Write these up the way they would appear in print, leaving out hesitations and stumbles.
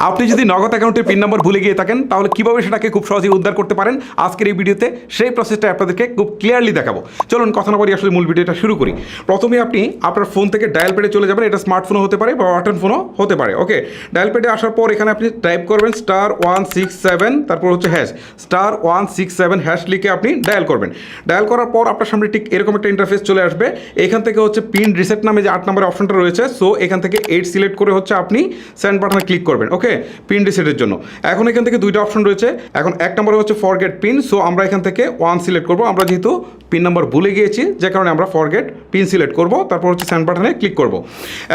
আপনি যদি নগদ অ্যাকাউন্টের পিন নাম্বার ভুলে গিয়ে থাকেন তাহলে কীভাবে সেটাকে খুব সহজেই উদ্ধার করতে পারেন আজকের এই ভিডিওতে সেই প্রসেসটা আপনাদেরকে খুব ক্লিয়ারলি দেখাবো। চলুন কথা না বলি আসলে মূল ভিডিওটা শুরু করি। প্রথমে আপনি আপনার ফোন থেকে ডায়াল প্যাডে চলে যাবেন। এটা স্মার্টফোনও হতে পারে বা বাটন ফোনও হতে পারে। ওকে, ডায়াল প্যাডে আসার পর এখানে আপনি টাইপ করবেন *167, তারপর হচ্ছে হ্যাশ *167 হ্যাশ লিখে আপনি ডায়াল করবেন। ডায়াল করার পর আপনার সামনে ঠিক এরকম একটা ইন্টারফেস চলে আসবে। এখান থেকে হচ্ছে পিন রিসেট নামে যে 8 নম্বরের অপশনটা রয়েছে, সো এখান থেকে 8 সিলেক্ট করে হচ্ছে আপনি সেন্ড বাটনে ক্লিক করবেন। ওকে, পিন রিসেটের জন্য এখন এখান থেকে দুইটা অপশন রয়েছে। এখন এক নম্বরে হচ্ছে ফরগেট পিন, সো আমরা এখান থেকে 1 সিলেক্ট করব। আমরা যেহেতু পিন নাম্বার ভুলে গিয়েছি যে কারণে আমরা ফরগেট পিন সিলেক্ট করব, তারপর হচ্ছে সেন্ড বাটনে ক্লিক করব।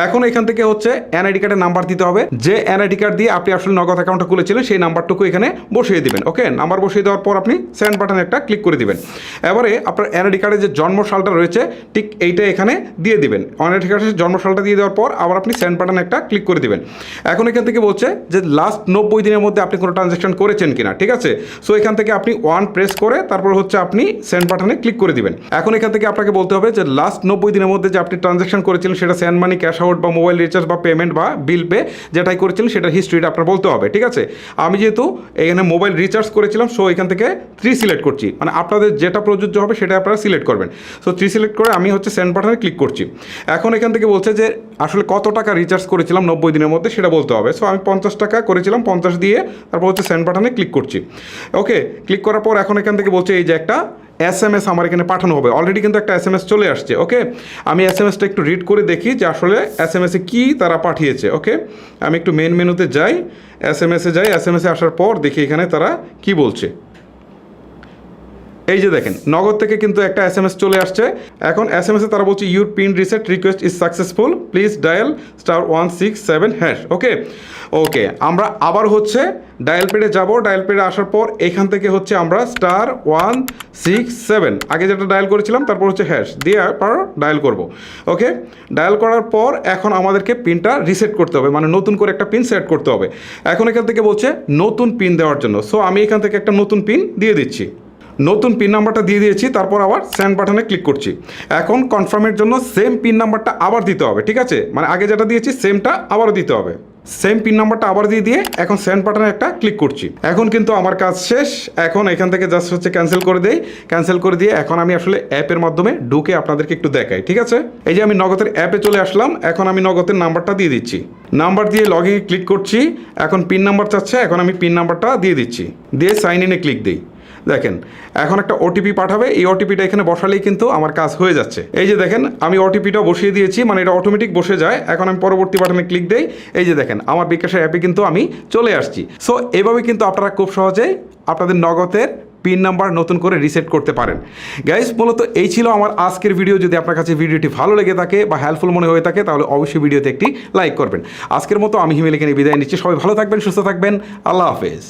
এখন এখান থেকে হচ্ছে এনআইডি কার্ডের নাম্বার দিতে হবে। যে এনআইডি কার্ড দিয়ে আপনি আসলে নগদ অ্যাকাউন্টটা খুলেছিলেন সেই নাম্বারটুকু এখানে বসিয়ে দিবেন। ওকে, নাম্বার বসিয়ে দেওয়ার পর আপনি সেন্ড বাটনে একটা ক্লিক করে দিবেন। এবারে আপনার এনআইডি কার্ডের যে জন্মসালটা রয়েছে ঠিক এইটা এখানে দিয়ে দিবেন। এনআইডি কার্ডের জন্মসালটা দিয়ে দেওয়ার পর আবার আপনি সেন্ড বাটনে একটা ক্লিক করে দিবেন। এখন এখান থেকে বলছে যে লাস্ট 90 দিনের মধ্যে আপনি কোনো ট্রানজ্যাকশন করেছেন কিনা। ঠিক আছে, সো এখান থেকে আপনি 1 প্রেস করে তারপর হচ্ছে আপনি সেন্ড বাটনে ক্লিক করে দিবেন। এখন এখান থেকে আপনাকে বলতে হবে যে লাস্ট 90 দিনের মধ্যে যে আপনি ট্রানজ্যাকশন করেছিলেন সেটা সেন্ড মানি, ক্যাশ আউট বা মোবাইল রিচার্জ বা পেমেন্ট বা বিল পে যেটাই করেছিলেন সেটার হিস্ট্রিটা আপনার বলতে হবে। ঠিক আছে, আমি যেহেতু এখানে মোবাইল রিচার্জ করেছিলাম সো এখান থেকে 3 সিলেক্ট করছি, মানে আপনাদের যেটা প্রযোজ্য হবে সেটা আপনারা সিলেক্ট করবেন। সো 3 সিলেক্ট করে আমি হচ্ছে সেন্ড বাটনে ক্লিক করছি। এখন এখান থেকে বলছে যে আসলে কত টাকা রিচার্জ করেছিলাম 90 দিনের মধ্যে সেটা বলতে হবে। সো আমি 50 টাকা করেছিলাম, 50 দিয়ে তারপর হচ্ছে সেন্ড বাটনে ক্লিক করছি। ওকে, ক্লিক করার পর এখন এখান থেকে বলছে এই যে একটা SMS আমার এখানে পাঠানো হবে। অলরেডি কিন্তু একটা SMS চলে আসছে। ওকে, আমি SMSটা একটু রিড করে দেখি যে আসলে SMS-এ কী তারা পাঠিয়েছে। ওকে, আমি একটু মেন মেনুতে যাই, SMS-এ যাই। SMS-এ আসার পর দেখি এখানে তারা কি বলছে। এই যে দেখেন নগদ থেকে কিন্তু একটা SMS চলে আসছে। এখন SMS-এ তারা বলছে your pin reset request is successful, please dial *167 hash. Okay okay, আমরা আবার হচ্ছে ডায়াল পেডে যাব। ডায়াল পেডে আসার পর এখান থেকে হচ্ছে আমরা *167 আগে যেটা ডায়াল করেছিলাম তারপর হচ্ছে হ্যাশ দিয়ে পর ডায়াল করব। ওকে, ডায়াল করার পর এখন আমাদেরকে পিনটা রিসেট করতে হবে, মানে নতুন করে একটা পিন সেট করতে হবে। এখন এখান থেকে বলছে নতুন পিন দেওয়ার জন্য, সো আমি এখান থেকে একটা নতুন পিন দিয়ে দিচ্ছি। নতুন পিন নাম্বারটা দিয়ে দিয়েছি, তারপর আবার সেন্ড বাটনে ক্লিক করছি। এখন কনফার্মের জন্য সেম পিন নাম্বারটা আবার দিতে হবে। ঠিক আছে, মানে আগে যেটা দিয়েছি সেমটা আবারও দিতে হবে। সেম পিন নাম্বারটা আবার দিয়ে এখন সেন্ড বাটনে একটা ক্লিক করছি। এখন কিন্তু আমার কাজ শেষ। এখন এখান থেকে জাস্ট হচ্ছে ক্যান্সেল করে দেই। ক্যান্সেল করে দিয়ে এখন আমি আসলে অ্যাপের মাধ্যমে ঢুকে আপনাদেরকে একটু দেখাই। ঠিক আছে, এই যে আমি নগদের অ্যাপে চলে আসলাম। এখন আমি নগদের নাম্বারটা দিয়ে দিচ্ছি। নাম্বার দিয়ে লগ ইনে ক্লিক করছি। এখন পিন নাম্বার চাচ্ছে, এখন আমি পিন নাম্বারটা দিয়ে দিচ্ছি, দিয়ে সাইন ইনে ক্লিক দিই। দেখেন এখন একটা ওটিপি পাঠাবে, এই ওটিপিটা এখানে বসালেই কিন্তু আমার কাজ হয়ে যাচ্ছে। এই যে দেখেন আমি ওটিপিটা বসিয়ে দিয়েছি, মানে এটা অটোমেটিক বসে যায়। এখন আমি পরবর্তী বাটনে ক্লিক দেই। এই যে দেখেন আমার বিকাশের অ্যাপে কিন্তু আমি চলে আসছি। সো এভাবে কিন্তু আপনারা খুব সহজেই আপনাদের নগদের পিন নাম্বার নতুন করে রিসেট করতে পারেন। গাইস, মূলত এই ছিল আমার আজকের ভিডিও। যদি আপনার কাছে ভিডিওটি ভালো লেগে থাকে বা হেল্পফুল মনে হয়ে থাকে তাহলে অবশ্যই ভিডিওতে একটি লাইক করবেন। আজকের মতো আমি হিমেল এখানে বিদায় নিচ্ছি। সবাই ভালো থাকবেন, সুস্থ থাকবেন। আল্লাহ হাফেজ।